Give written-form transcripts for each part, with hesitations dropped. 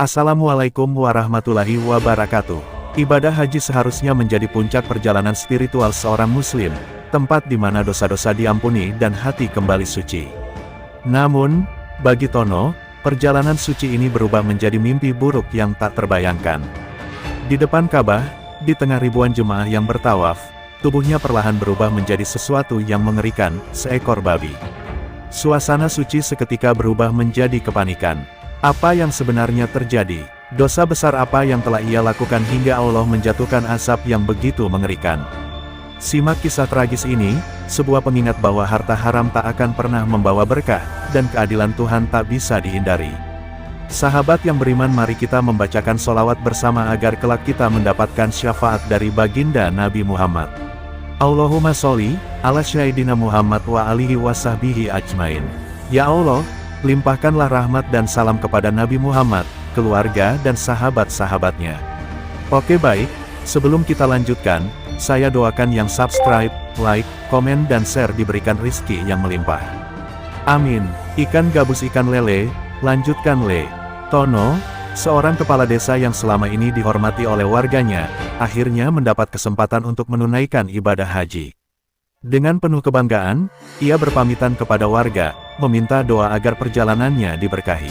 Assalamualaikum warahmatullahi wabarakatuh. Ibadah haji seharusnya menjadi puncak perjalanan spiritual seorang muslim, tempat di mana dosa-dosa diampuni dan hati kembali suci. Namun, bagi Tono, perjalanan suci ini berubah menjadi mimpi buruk yang tak terbayangkan. Di depan Ka'bah, di tengah ribuan jemaah yang bertawaf, tubuhnya perlahan berubah menjadi sesuatu yang mengerikan, seekor babi. Suasana suci seketika berubah menjadi kepanikan. Apa yang sebenarnya terjadi? Dosa besar apa yang telah ia lakukan hingga Allah menjatuhkan azab yang begitu mengerikan? Simak kisah tragis ini, sebuah pengingat bahwa harta haram tak akan pernah membawa berkah, dan keadilan Tuhan tak bisa dihindari. Sahabat yang beriman, mari kita membacakan sholawat bersama agar kelak kita mendapatkan syafaat dari baginda Nabi Muhammad. Allahumma sholli ala sayyidina Muhammad wa alihi wa sahbihi ajmain. Ya Allah, limpahkanlah rahmat dan salam kepada Nabi Muhammad, keluarga dan sahabat-sahabatnya. Oke baik, sebelum kita lanjutkan, saya doakan yang subscribe, like, komen dan share diberikan rizki yang melimpah. Amin. Ikan gabus ikan lele, lanjutkan le. Tono, seorang kepala desa yang selama ini dihormati oleh warganya, akhirnya mendapat kesempatan untuk menunaikan ibadah haji. Dengan penuh kebanggaan, ia berpamitan kepada warga, meminta doa agar perjalanannya diberkahi.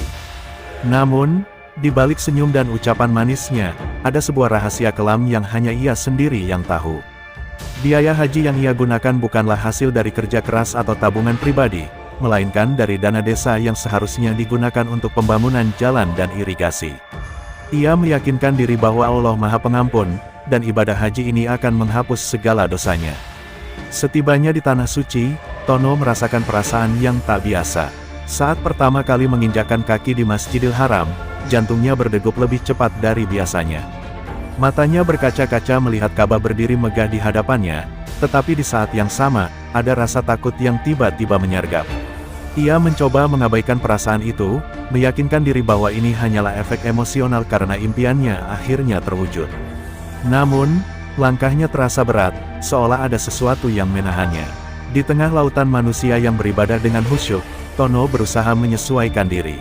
Namun, di balik senyum dan ucapan manisnya, ada sebuah rahasia kelam yang hanya ia sendiri yang tahu. Biaya haji yang ia gunakan bukanlah hasil dari kerja keras atau tabungan pribadi, melainkan dari dana desa yang seharusnya digunakan untuk pembangunan jalan dan irigasi. Ia meyakinkan diri bahwa Allah Maha Pengampun, dan ibadah haji ini akan menghapus segala dosanya. Setibanya di Tanah Suci, Tono merasakan perasaan yang tak biasa. Saat pertama kali menginjakkan kaki di Masjidil Haram, jantungnya berdegup lebih cepat dari biasanya. Matanya berkaca-kaca melihat Ka'bah berdiri megah di hadapannya, tetapi di saat yang sama, ada rasa takut yang tiba-tiba menyergap. Ia mencoba mengabaikan perasaan itu, meyakinkan diri bahwa ini hanyalah efek emosional karena impiannya akhirnya terwujud. Namun, langkahnya terasa berat, seolah ada sesuatu yang menahannya. Di tengah lautan manusia yang beribadah dengan khusyuk, Tono berusaha menyesuaikan diri.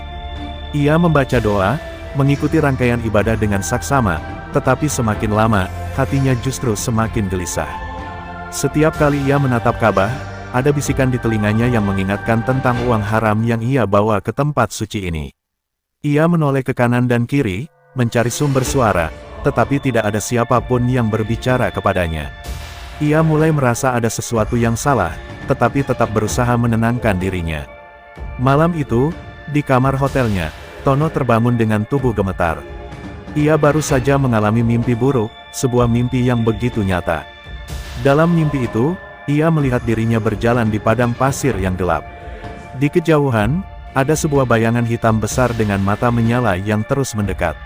Ia membaca doa, mengikuti rangkaian ibadah dengan saksama, tetapi semakin lama, hatinya justru semakin gelisah. Setiap kali ia menatap Ka'bah, ada bisikan di telinganya yang mengingatkan tentang uang haram yang ia bawa ke tempat suci ini. Ia menoleh ke kanan dan kiri, mencari sumber suara, tetapi tidak ada siapapun yang berbicara kepadanya. Ia mulai merasa ada sesuatu yang salah, tetapi tetap berusaha menenangkan dirinya. Malam itu, di kamar hotelnya, Tono terbangun dengan tubuh gemetar. Ia baru saja mengalami mimpi buruk, sebuah mimpi yang begitu nyata. Dalam mimpi itu, ia melihat dirinya berjalan di padang pasir yang gelap. Di kejauhan, ada sebuah bayangan hitam besar dengan mata menyala yang terus mendekat.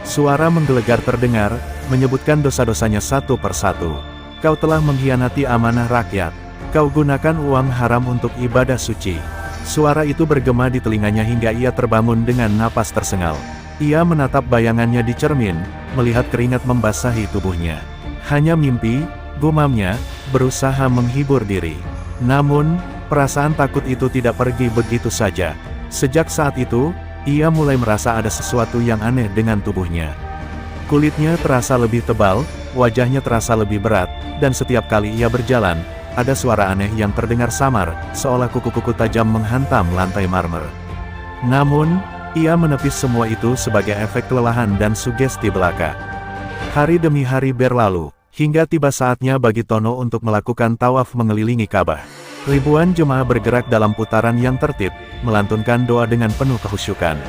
Suara menggelegar terdengar, menyebutkan dosa-dosanya satu persatu. Kau telah mengkhianati amanah rakyat. Kau gunakan uang haram untuk ibadah suci. Suara itu bergema di telinganya hingga ia terbangun dengan napas tersengal. Ia menatap bayangannya di cermin, melihat keringat membasahi tubuhnya. Hanya mimpi, gumamnya, berusaha menghibur diri. Namun, perasaan takut itu tidak pergi begitu saja. Sejak saat itu, ia mulai merasa ada sesuatu yang aneh dengan tubuhnya. Kulitnya terasa lebih tebal, wajahnya terasa lebih berat, dan setiap kali ia berjalan, ada suara aneh yang terdengar samar, seolah kuku-kuku tajam menghantam lantai marmer. Namun, ia menepis semua itu sebagai efek kelelahan dan sugesti belaka. Hari demi hari berlalu, hingga tiba saatnya bagi Tono untuk melakukan tawaf mengelilingi Ka'bah. Ribuan jemaah bergerak dalam putaran yang tertib, melantunkan doa dengan penuh kekhusyukan.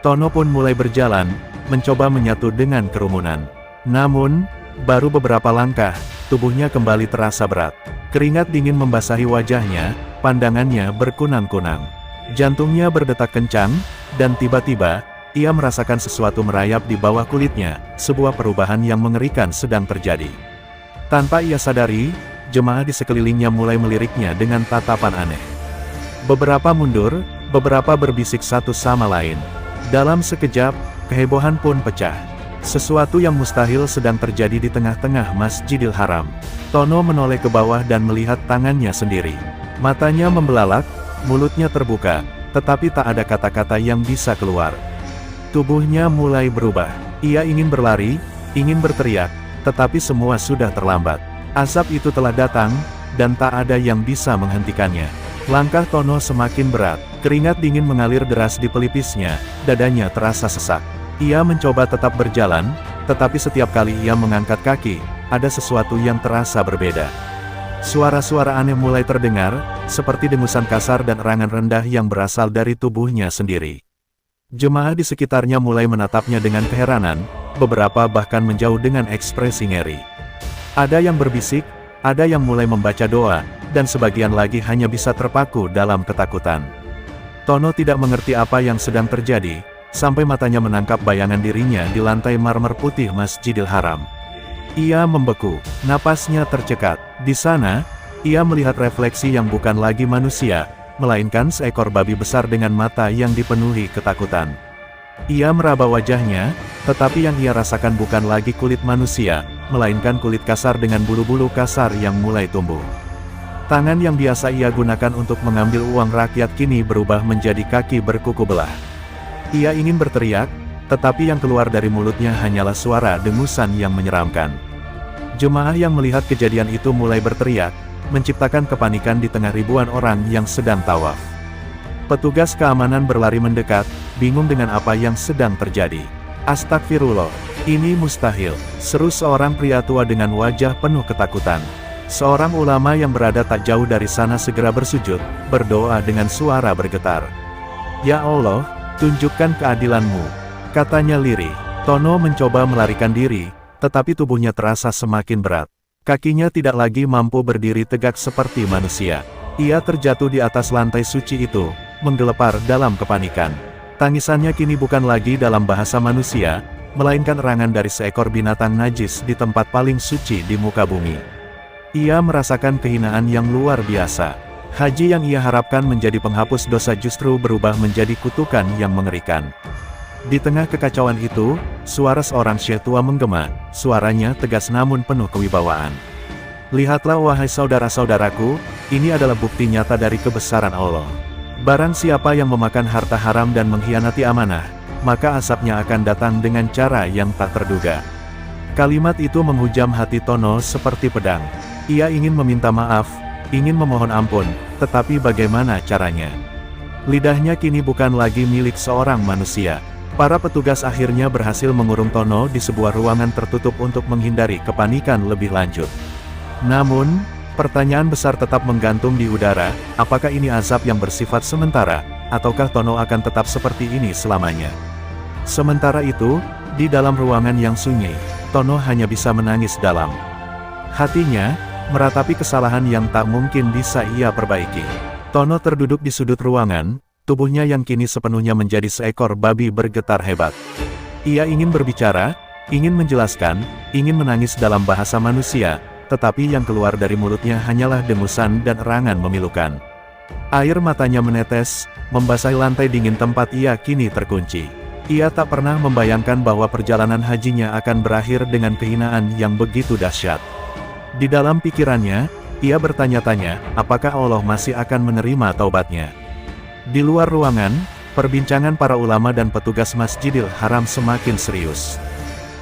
Tono pun mulai berjalan, mencoba menyatu dengan kerumunan. Namun, baru beberapa langkah, tubuhnya kembali terasa berat. Keringat dingin membasahi wajahnya, pandangannya berkunang-kunang. Jantungnya berdetak kencang, dan tiba-tiba, ia merasakan sesuatu merayap di bawah kulitnya, sebuah perubahan yang mengerikan sedang terjadi. Tanpa ia sadari, jemaah di sekelilingnya mulai meliriknya dengan tatapan aneh. Beberapa mundur, beberapa berbisik satu sama lain. Dalam sekejap, kehebohan pun pecah. Sesuatu yang mustahil sedang terjadi di tengah-tengah Masjidil Haram. Tono menoleh ke bawah dan melihat tangannya sendiri. Matanya membelalak, mulutnya terbuka, tetapi tak ada kata-kata yang bisa keluar. Tubuhnya mulai berubah. Ia ingin berlari, ingin berteriak, tetapi semua sudah terlambat. Azab itu telah datang, dan tak ada yang bisa menghentikannya. Langkah Tono semakin berat, keringat dingin mengalir deras di pelipisnya, dadanya terasa sesak. Ia mencoba tetap berjalan, tetapi setiap kali ia mengangkat kaki, ada sesuatu yang terasa berbeda. Suara-suara aneh mulai terdengar, seperti dengusan kasar dan erangan rendah yang berasal dari tubuhnya sendiri. Jemaah di sekitarnya mulai menatapnya dengan keheranan, beberapa bahkan menjauh dengan ekspresi ngeri. Ada yang berbisik, ada yang mulai membaca doa, dan sebagian lagi hanya bisa terpaku dalam ketakutan. Tono tidak mengerti apa yang sedang terjadi, sampai matanya menangkap bayangan dirinya di lantai marmer putih Masjidil Haram. Ia membeku, napasnya tercekat. Di sana, ia melihat refleksi yang bukan lagi manusia, melainkan seekor babi besar dengan mata yang dipenuhi ketakutan. Ia meraba wajahnya, tetapi yang ia rasakan bukan lagi kulit manusia, melainkan kulit kasar dengan bulu-bulu kasar yang mulai tumbuh. Tangan yang biasa ia gunakan untuk mengambil uang rakyat kini berubah menjadi kaki berkuku belah. Ia ingin berteriak, tetapi yang keluar dari mulutnya hanyalah suara dengusan yang menyeramkan. Jemaah yang melihat kejadian itu mulai berteriak, menciptakan kepanikan di tengah ribuan orang yang sedang tawaf. Petugas keamanan berlari mendekat, bingung dengan apa yang sedang terjadi. "Astagfirullah, ini mustahil," seru seorang pria tua dengan wajah penuh ketakutan. Seorang ulama yang berada tak jauh dari sana segera bersujud, berdoa dengan suara bergetar. "Ya Allah, tunjukkan keadilan-Mu," katanya lirih. Tono mencoba melarikan diri, tetapi tubuhnya terasa semakin berat. Kakinya tidak lagi mampu berdiri tegak seperti manusia. Ia terjatuh di atas lantai suci itu, menggelepar dalam kepanikan. Tangisannya kini bukan lagi dalam bahasa manusia, melainkan erangan dari seekor binatang najis di tempat paling suci di muka bumi. Ia merasakan kehinaan yang luar biasa. Haji yang ia harapkan menjadi penghapus dosa justru berubah menjadi kutukan yang mengerikan. Di tengah kekacauan itu, suara seorang syekh tua menggema, suaranya tegas namun penuh kewibawaan. "Lihatlah wahai saudara-saudaraku, ini adalah bukti nyata dari kebesaran Allah. Barang siapa yang memakan harta haram dan mengkhianati amanah, maka asapnya akan datang dengan cara yang tak terduga." Kalimat itu menghujam hati Tono seperti pedang. Ia ingin meminta maaf, ingin memohon ampun, tetapi bagaimana caranya? Lidahnya kini bukan lagi milik seorang manusia. Para petugas akhirnya berhasil mengurung Tono di sebuah ruangan tertutup untuk menghindari kepanikan lebih lanjut. Namun, pertanyaan besar tetap menggantung di udara, apakah ini azab yang bersifat sementara, ataukah Tono akan tetap seperti ini selamanya? Sementara itu, di dalam ruangan yang sunyi, Tono hanya bisa menangis dalam. Hatinya, meratapi kesalahan yang tak mungkin bisa ia perbaiki. Tono terduduk di sudut ruangan, tubuhnya yang kini sepenuhnya menjadi seekor babi bergetar hebat. Ia ingin berbicara, ingin menjelaskan, ingin menangis dalam bahasa manusia, tetapi yang keluar dari mulutnya hanyalah dengusan dan erangan memilukan. Air matanya menetes, membasahi lantai dingin tempat ia kini terkunci. Ia tak pernah membayangkan bahwa perjalanan hajinya akan berakhir dengan kehinaan yang begitu dahsyat. Di dalam pikirannya, ia bertanya-tanya, apakah Allah masih akan menerima taubatnya? Di luar ruangan, perbincangan para ulama dan petugas Masjidil Haram semakin serius.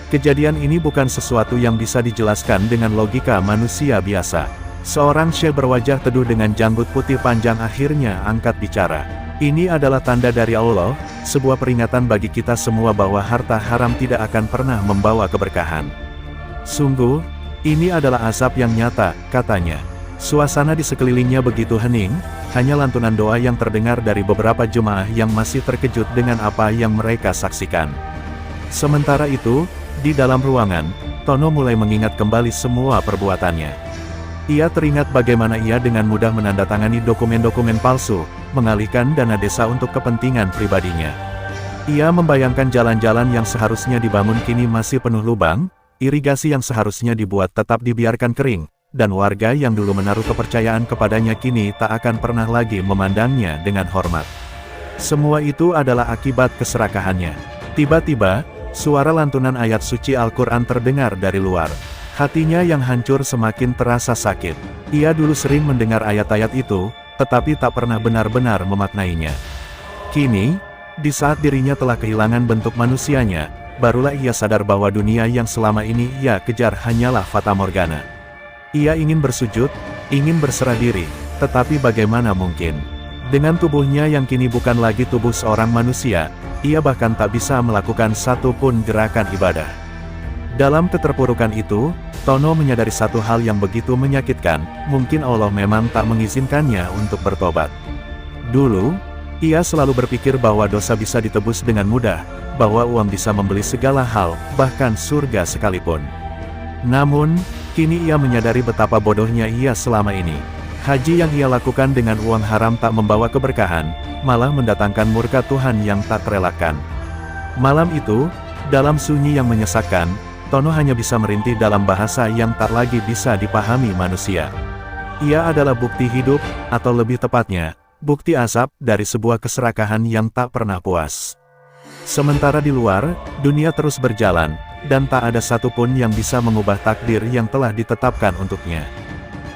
Kejadian ini bukan sesuatu yang bisa dijelaskan dengan logika manusia biasa. Seorang syekh berwajah teduh dengan janggut putih panjang akhirnya angkat bicara. "Ini adalah tanda dari Allah, sebuah peringatan bagi kita semua bahwa harta haram tidak akan pernah membawa keberkahan. Sungguh, ini adalah azab yang nyata," katanya. Suasana di sekelilingnya begitu hening, hanya lantunan doa yang terdengar dari beberapa jemaah yang masih terkejut dengan apa yang mereka saksikan. Sementara itu, di dalam ruangan, Tono mulai mengingat kembali semua perbuatannya. Ia teringat bagaimana ia dengan mudah menandatangani dokumen-dokumen palsu, mengalihkan dana desa untuk kepentingan pribadinya. Ia membayangkan jalan-jalan yang seharusnya dibangun kini masih penuh lubang, irigasi yang seharusnya dibuat tetap dibiarkan kering, dan warga yang dulu menaruh kepercayaan kepadanya kini tak akan pernah lagi memandangnya dengan hormat. Semua itu adalah akibat keserakahannya. Tiba-tiba, suara lantunan ayat suci Al-Quran terdengar dari luar. Hatinya yang hancur semakin terasa sakit. Ia dulu sering mendengar ayat-ayat itu, tetapi tak pernah benar-benar memaknainya. Kini, Di saat dirinya telah kehilangan bentuk manusianya, barulah ia sadar bahwa dunia yang selama ini ia kejar hanyalah fata morgana. Ia ingin bersujud, ingin berserah diri, tetapi bagaimana mungkin? Dengan tubuhnya yang kini bukan lagi tubuh seorang manusia, ia bahkan tak bisa melakukan satu pun gerakan ibadah. Dalam keterpurukan itu, Tono menyadari satu hal yang begitu menyakitkan, mungkin Allah memang tak mengizinkannya untuk bertobat. Dulu, ia selalu berpikir bahwa dosa bisa ditebus dengan mudah, bahwa uang bisa membeli segala hal, bahkan surga sekalipun. Namun, kini ia menyadari betapa bodohnya ia selama ini. Haji yang ia lakukan dengan uang haram tak membawa keberkahan, malah mendatangkan murka Tuhan yang tak terelakkan. Malam itu, dalam sunyi yang menyesakkan, Tono hanya bisa merintih dalam bahasa yang tak lagi bisa dipahami manusia. Ia adalah bukti hidup, atau lebih tepatnya, bukti asap dari sebuah keserakahan yang tak pernah puas. Sementara di luar, dunia terus berjalan, dan tak ada satupun yang bisa mengubah takdir yang telah ditetapkan untuknya.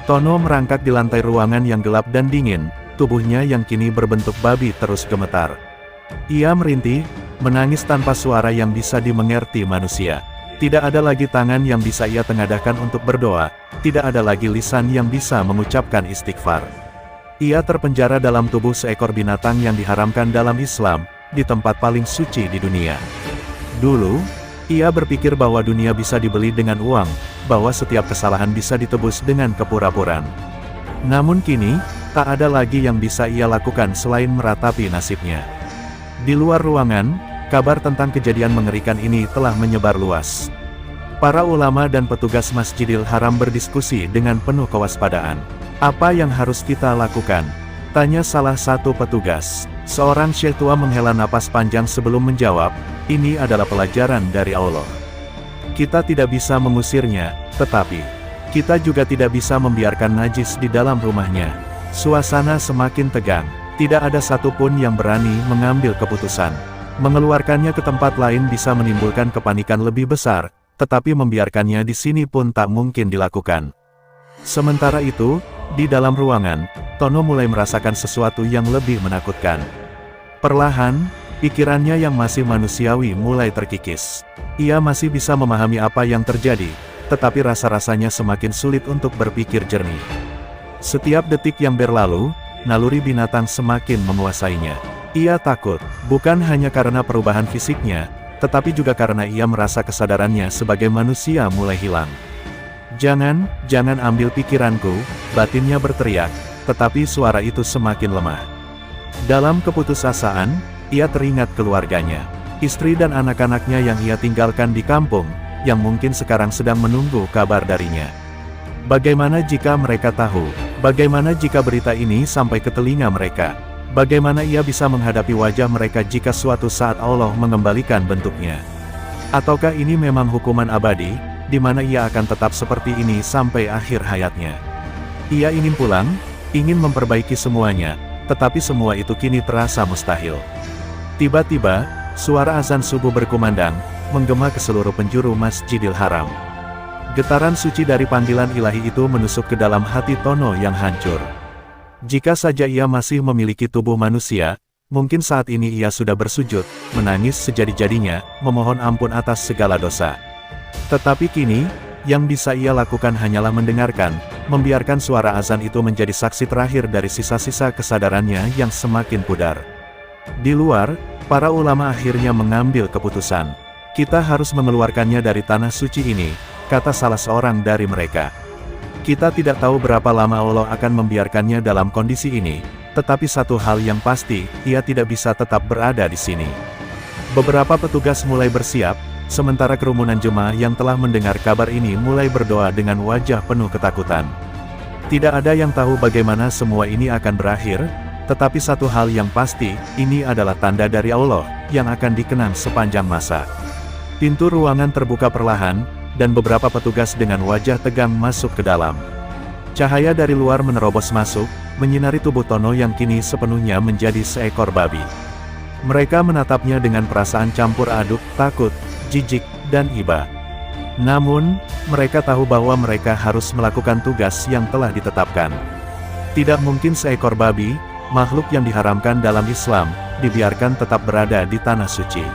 Tono merangkak di lantai ruangan yang gelap dan dingin, tubuhnya yang kini berbentuk babi terus gemetar. Ia merintih, menangis tanpa suara yang bisa dimengerti manusia. Tidak ada lagi tangan yang bisa ia tengadahkan untuk berdoa, tidak ada lagi lisan yang bisa mengucapkan istighfar. Ia terpenjara dalam tubuh seekor binatang yang diharamkan dalam Islam, di tempat paling suci di dunia. Dulu, ia berpikir bahwa dunia bisa dibeli dengan uang, bahwa setiap kesalahan bisa ditebus dengan kepura-puraan. Namun kini, tak ada lagi yang bisa ia lakukan selain meratapi nasibnya. Di luar ruangan, kabar tentang kejadian mengerikan ini telah menyebar luas. Para ulama dan petugas Masjidil Haram berdiskusi dengan penuh kewaspadaan. Apa yang harus kita lakukan? Tanya salah satu petugas. Seorang syekh tua menghela napas panjang sebelum menjawab, ini adalah pelajaran dari Allah. Kita tidak bisa mengusirnya, tetapi kita juga tidak bisa membiarkan najis di dalam rumahnya. Suasana semakin tegang, tidak ada satupun yang berani mengambil keputusan. Mengeluarkannya ke tempat lain bisa menimbulkan kepanikan lebih besar, tetapi membiarkannya di sini pun tak mungkin dilakukan. Sementara itu, di dalam ruangan, Tono mulai merasakan sesuatu yang lebih menakutkan. Perlahan, pikirannya yang masih manusiawi mulai terkikis. Ia masih bisa memahami apa yang terjadi, tetapi rasa-rasanya semakin sulit untuk berpikir jernih. Setiap detik yang berlalu, naluri binatang semakin menguasainya. Ia takut, bukan hanya karena perubahan fisiknya, tetapi juga karena ia merasa kesadarannya sebagai manusia mulai hilang. Jangan ambil pikiranku, batinnya berteriak, tetapi suara itu semakin lemah. Dalam keputusasaan, ia teringat keluarganya, istri dan anak-anaknya yang ia tinggalkan di kampung, yang mungkin sekarang sedang menunggu kabar darinya. Bagaimana jika mereka tahu? Bagaimana jika berita ini sampai ke telinga mereka? Bagaimana ia bisa menghadapi wajah mereka jika suatu saat Allah mengembalikan bentuknya? Ataukah ini memang hukuman abadi, di mana ia akan tetap seperti ini sampai akhir hayatnya? Ia ingin pulang, ingin memperbaiki semuanya, tetapi semua itu kini terasa mustahil. Tiba-tiba, suara azan subuh berkumandang, menggema ke seluruh penjuru Masjidil Haram. Getaran suci dari panggilan ilahi itu menusuk ke dalam hati Tono yang hancur. Jika saja ia masih memiliki tubuh manusia, mungkin saat ini ia sudah bersujud, menangis sejadi-jadinya, memohon ampun atas segala dosa. Tetapi kini, yang bisa ia lakukan hanyalah mendengarkan, membiarkan suara azan itu menjadi saksi terakhir dari sisa-sisa kesadarannya yang semakin pudar. Di luar, para ulama akhirnya mengambil keputusan. Kita harus mengeluarkannya dari tanah suci ini, kata salah seorang dari mereka. Kita tidak tahu berapa lama Allah akan membiarkannya dalam kondisi ini, tetapi satu hal yang pasti, ia tidak bisa tetap berada di sini. Beberapa petugas mulai bersiap, sementara kerumunan jemaah yang telah mendengar kabar ini mulai berdoa dengan wajah penuh ketakutan. Tidak ada yang tahu bagaimana semua ini akan berakhir, tetapi satu hal yang pasti, ini adalah tanda dari Allah, yang akan dikenang sepanjang masa. Pintu ruangan terbuka perlahan, dan beberapa petugas dengan wajah tegang masuk ke dalam. Cahaya dari luar menerobos masuk, menyinari tubuh Tono yang kini sepenuhnya menjadi seekor babi. Mereka menatapnya dengan perasaan campur aduk, takut, jijik, dan iba. Namun, mereka tahu bahwa mereka harus melakukan tugas yang telah ditetapkan. Tidak mungkin seekor babi, makhluk yang diharamkan dalam Islam, dibiarkan tetap berada di tanah suci.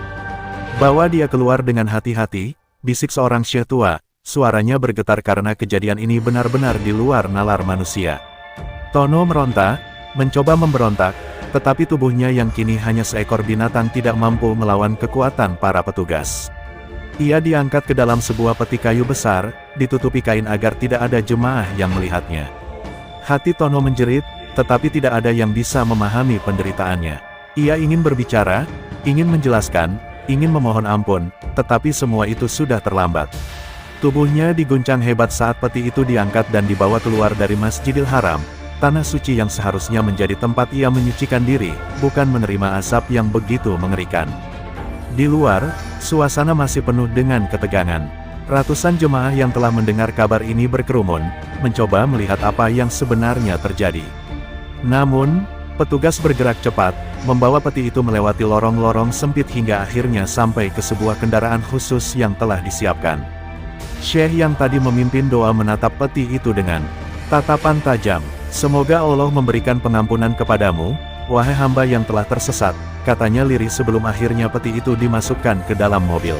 Bawa dia keluar dengan hati-hati, bisik seorang syekh tua, suaranya bergetar karena kejadian ini benar-benar di luar nalar manusia. Tono meronta, mencoba memberontak, tetapi tubuhnya yang kini hanya seekor binatang tidak mampu melawan kekuatan para petugas. Ia diangkat ke dalam sebuah peti kayu besar, ditutupi kain agar tidak ada jemaah yang melihatnya. Hati Tono menjerit, tetapi tidak ada yang bisa memahami penderitaannya. Ia ingin berbicara, ingin menjelaskan, ingin memohon ampun, tetapi semua itu sudah terlambat. Tubuhnya diguncang hebat saat peti itu diangkat dan dibawa keluar dari Masjidil Haram, tanah suci yang seharusnya menjadi tempat ia menyucikan diri, bukan menerima azab yang begitu mengerikan. Di luar, suasana masih penuh dengan ketegangan. Ratusan jemaah yang telah mendengar kabar ini berkerumun, mencoba melihat apa yang sebenarnya terjadi. Namun, petugas bergerak cepat, membawa peti itu melewati lorong-lorong sempit hingga akhirnya sampai ke sebuah kendaraan khusus yang telah disiapkan. Syekh yang tadi memimpin doa menatap peti itu dengan tatapan tajam. "Semoga Allah memberikan pengampunan kepadamu, wahai hamba yang telah tersesat," katanya lirih sebelum akhirnya peti itu dimasukkan ke dalam mobil.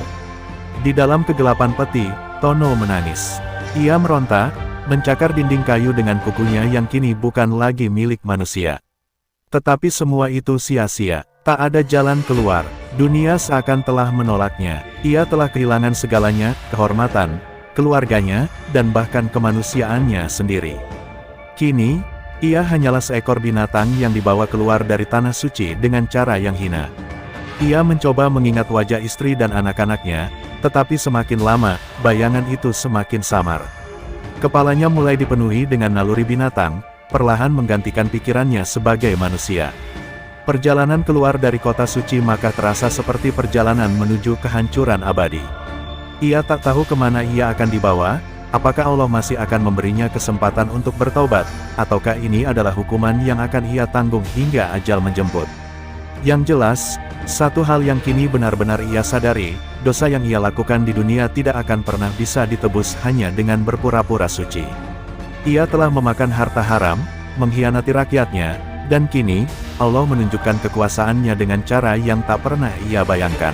Di dalam kegelapan peti, Tono menangis. Ia meronta, mencakar dinding kayu dengan kukunya yang kini bukan lagi milik manusia. Tetapi semua itu sia-sia, tak ada jalan keluar, dunia seakan telah menolaknya. Ia telah kehilangan segalanya, kehormatan, keluarganya, dan bahkan kemanusiaannya sendiri. Kini, ia hanyalah seekor binatang yang dibawa keluar dari tanah suci dengan cara yang hina. Ia mencoba mengingat wajah istri dan anak-anaknya, tetapi semakin lama, bayangan itu semakin samar. Kepalanya mulai dipenuhi dengan naluri binatang, perlahan menggantikan pikirannya sebagai manusia. Perjalanan keluar dari kota suci maka terasa seperti perjalanan menuju kehancuran abadi. Ia tak tahu kemana ia akan dibawa. Apakah Allah masih akan memberinya kesempatan untuk bertaubat, ataukah ini adalah hukuman yang akan ia tanggung hingga ajal menjemput? Yang jelas, satu hal yang kini benar-benar ia sadari, dosa yang ia lakukan di dunia tidak akan pernah bisa ditebus hanya dengan berpura-pura suci. Ia telah memakan harta haram, mengkhianati rakyatnya, dan kini, Allah menunjukkan kekuasaannya dengan cara yang tak pernah ia bayangkan.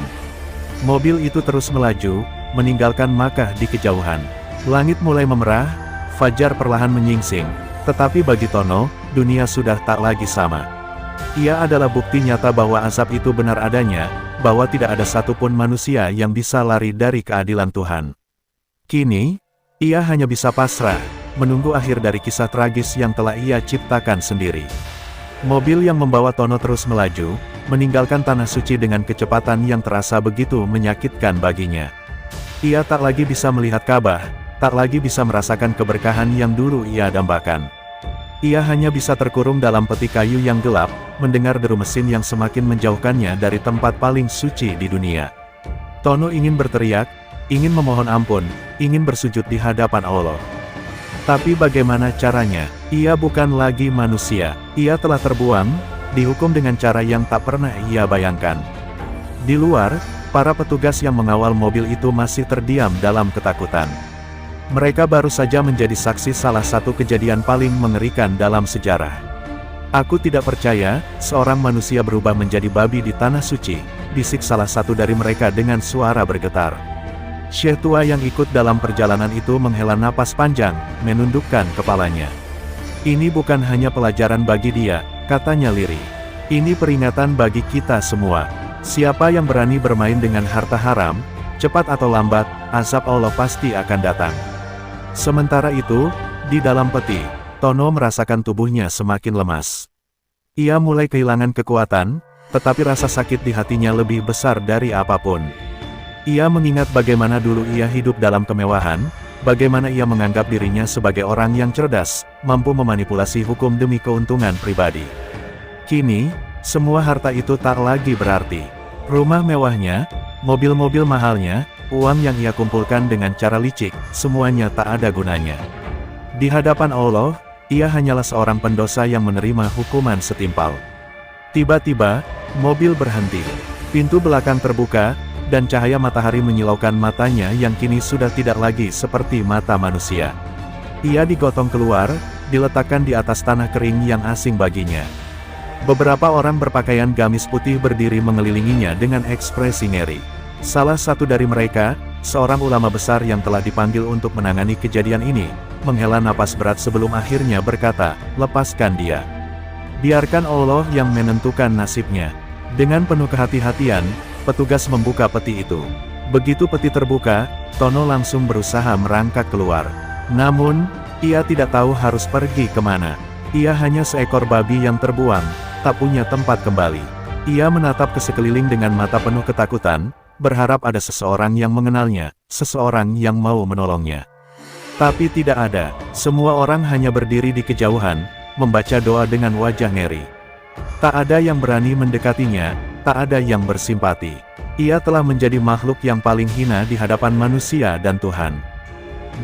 Mobil itu terus melaju, meninggalkan Makkah di kejauhan. Langit mulai memerah, fajar perlahan menyingsing, tetapi bagi Tono, dunia sudah tak lagi sama. Ia adalah bukti nyata bahwa azab itu benar adanya, bahwa tidak ada satupun manusia yang bisa lari dari keadilan Tuhan. Kini, ia hanya bisa pasrah, menunggu akhir dari kisah tragis yang telah ia ciptakan sendiri. Mobil yang membawa Tono terus melaju, meninggalkan tanah suci dengan kecepatan yang terasa begitu menyakitkan baginya. Ia tak lagi bisa melihat Ka'bah, tak lagi bisa merasakan keberkahan yang dulu ia dambakan. Ia hanya bisa terkurung dalam peti kayu yang gelap, mendengar deru mesin yang semakin menjauhkannya dari tempat paling suci di dunia. Tono ingin berteriak, ingin memohon ampun, ingin bersujud di hadapan Allah. Tapi bagaimana caranya? Ia bukan lagi manusia. Ia telah terbuang, dihukum dengan cara yang tak pernah ia bayangkan. Di luar, para petugas yang mengawal mobil itu masih terdiam dalam ketakutan. Mereka baru saja menjadi saksi salah satu kejadian paling mengerikan dalam sejarah. "Aku tidak percaya, seorang manusia berubah menjadi babi di tanah suci," bisik salah satu dari mereka dengan suara bergetar. Syekh tua yang ikut dalam perjalanan itu menghela napas panjang, menundukkan kepalanya. "Ini bukan hanya pelajaran bagi dia," katanya lirih. "Ini peringatan bagi kita semua. Siapa yang berani bermain dengan harta haram, cepat atau lambat, azab Allah pasti akan datang." Sementara itu, di dalam peti, Tono merasakan tubuhnya semakin lemas. Ia mulai kehilangan kekuatan, tetapi rasa sakit di hatinya lebih besar dari apapun. Ia mengingat bagaimana dulu ia hidup dalam kemewahan, bagaimana ia menganggap dirinya sebagai orang yang cerdas, mampu memanipulasi hukum demi keuntungan pribadi. Kini, semua harta itu tak lagi berarti. Rumah mewahnya, mobil-mobil mahalnya, uang yang ia kumpulkan dengan cara licik, semuanya tak ada gunanya. Di hadapan Allah, ia hanyalah seorang pendosa yang menerima hukuman setimpal. Tiba-tiba, mobil berhenti. Pintu belakang terbuka, dan cahaya matahari menyilaukan matanya yang kini sudah tidak lagi seperti mata manusia. Ia digotong keluar, diletakkan di atas tanah kering yang asing baginya. Beberapa orang berpakaian gamis putih berdiri mengelilinginya dengan ekspresi ngeri. Salah satu dari mereka, seorang ulama besar yang telah dipanggil untuk menangani kejadian ini, menghela napas berat sebelum akhirnya berkata, "Lepaskan dia. Biarkan Allah yang menentukan nasibnya." Dengan penuh kehati-hatian, petugas membuka peti itu. Begitu peti terbuka, Tono langsung berusaha merangkak keluar. Namun, ia tidak tahu harus pergi kemana. Ia hanya seekor babi yang terbuang, tak punya tempat kembali. Ia menatap ke sekeliling dengan mata penuh ketakutan, berharap ada seseorang yang mengenalnya, seseorang yang mau menolongnya. Tapi tidak ada, semua orang hanya berdiri di kejauhan, membaca doa dengan wajah ngeri. Tak ada yang berani mendekatinya, tak ada yang bersimpati. Ia telah menjadi makhluk yang paling hina di hadapan manusia dan Tuhan.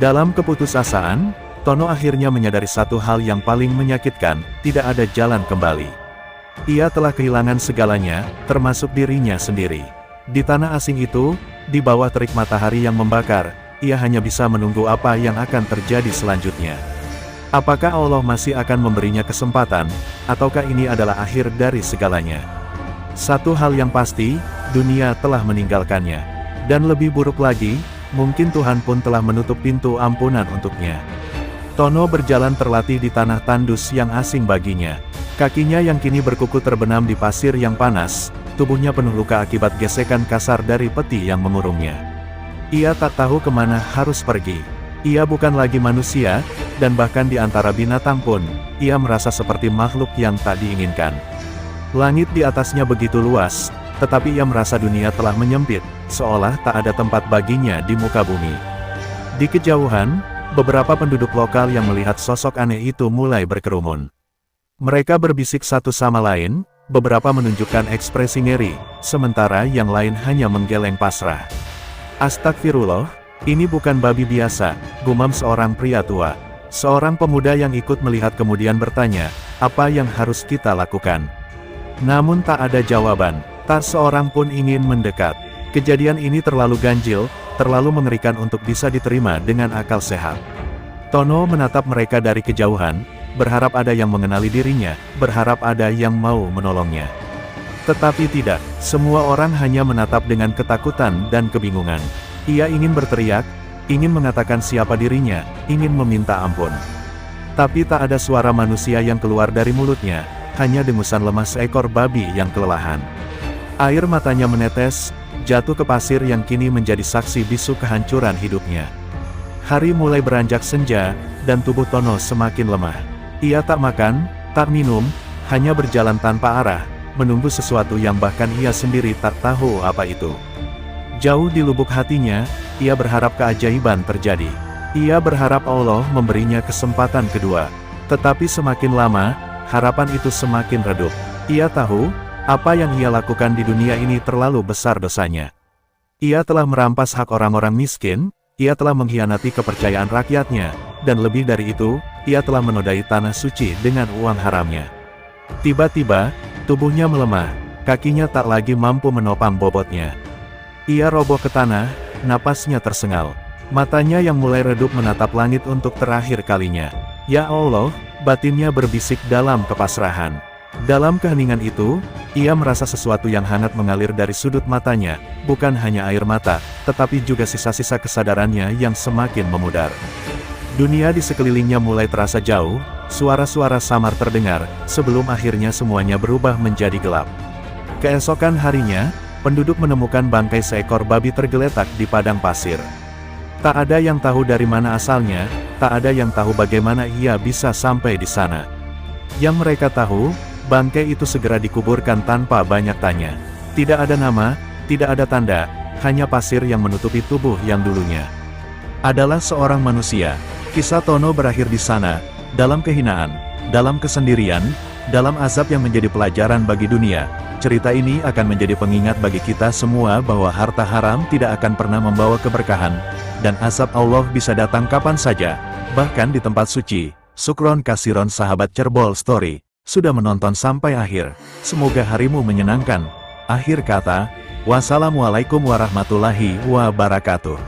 Dalam keputusasaan, Tono akhirnya menyadari satu hal yang paling menyakitkan, tidak ada jalan kembali. Ia telah kehilangan segalanya, termasuk dirinya sendiri. Di tanah asing itu, di bawah terik matahari yang membakar, ia hanya bisa menunggu apa yang akan terjadi selanjutnya. Apakah Allah masih akan memberinya kesempatan, ataukah ini adalah akhir dari segalanya? Satu hal yang pasti, dunia telah meninggalkannya. Dan lebih buruk lagi, mungkin Tuhan pun telah menutup pintu ampunan untuknya. Tono berjalan terlatih di tanah tandus yang asing baginya. Kakinya yang kini berkuku terbenam di pasir yang panas, tubuhnya penuh luka akibat gesekan kasar dari peti yang mengurungnya. Ia tak tahu kemana harus pergi. Ia bukan lagi manusia, dan bahkan di antara binatang pun, ia merasa seperti makhluk yang tak diinginkan. Langit di atasnya begitu luas, tetapi ia merasa dunia telah menyempit, seolah tak ada tempat baginya di muka bumi. Di kejauhan, beberapa penduduk lokal yang melihat sosok aneh itu mulai berkerumun. Mereka berbisik satu sama lain, beberapa menunjukkan ekspresi ngeri, sementara yang lain hanya menggeleng pasrah. "Astagfirullah, ini bukan babi biasa," gumam seorang pria tua. Seorang pemuda yang ikut melihat kemudian bertanya, "Apa yang harus kita lakukan?" Namun tak ada jawaban, tak seorang pun ingin mendekat. Kejadian ini terlalu ganjil, terlalu mengerikan untuk bisa diterima dengan akal sehat. Tono menatap mereka dari kejauhan, berharap ada yang mengenali dirinya, berharap ada yang mau menolongnya. Tetapi tidak, semua orang hanya menatap dengan ketakutan dan kebingungan. Ia ingin berteriak, ingin mengatakan siapa dirinya, ingin meminta ampun. Tapi tak ada suara manusia yang keluar dari mulutnya, hanya dengusan lemah seekor babi yang kelelahan. Air matanya menetes, jatuh ke pasir yang kini menjadi saksi bisu kehancuran hidupnya. Hari mulai beranjak senja, dan tubuh Tono semakin lemah. Ia tak makan, tak minum, hanya berjalan tanpa arah, menunggu sesuatu yang bahkan ia sendiri tak tahu apa itu. Jauh di lubuk hatinya, ia berharap keajaiban terjadi. Ia berharap Allah memberinya kesempatan kedua. Tetapi semakin lama, harapan itu semakin redup. Ia tahu, apa yang ia lakukan di dunia ini terlalu besar dosanya. Ia telah merampas hak orang-orang miskin, ia telah mengkhianati kepercayaan rakyatnya, dan lebih dari itu, ia telah menodai tanah suci dengan uang haramnya. Tiba-tiba, tubuhnya melemah, kakinya tak lagi mampu menopang bobotnya. Ia roboh ke tanah, napasnya tersengal. Matanya yang mulai redup menatap langit untuk terakhir kalinya. "Ya Allah," batinnya berbisik dalam kepasrahan. Dalam keheningan itu, ia merasa sesuatu yang hangat mengalir dari sudut matanya, bukan hanya air mata, tetapi juga sisa-sisa kesadarannya yang semakin memudar. Dunia di sekelilingnya mulai terasa jauh, suara-suara samar terdengar, sebelum akhirnya semuanya berubah menjadi gelap. Keesokan harinya, penduduk menemukan bangkai seekor babi tergeletak di padang pasir. Tak ada yang tahu dari mana asalnya, tak ada yang tahu bagaimana ia bisa sampai di sana. Yang mereka tahu, bangkai itu segera dikuburkan tanpa banyak tanya. Tidak ada nama, tidak ada tanda, hanya pasir yang menutupi tubuh yang dulunya adalah seorang manusia. Kisah Tono berakhir di sana, dalam kehinaan, dalam kesendirian, dalam azab yang menjadi pelajaran bagi dunia. Cerita ini akan menjadi pengingat bagi kita semua bahwa harta haram tidak akan pernah membawa keberkahan, dan azab Allah bisa datang kapan saja, bahkan di tempat suci. Sukron kasiron sahabat Cerbol Story, sudah menonton sampai akhir. Semoga harimu menyenangkan. Akhir kata, wassalamualaikum warahmatullahi wabarakatuh.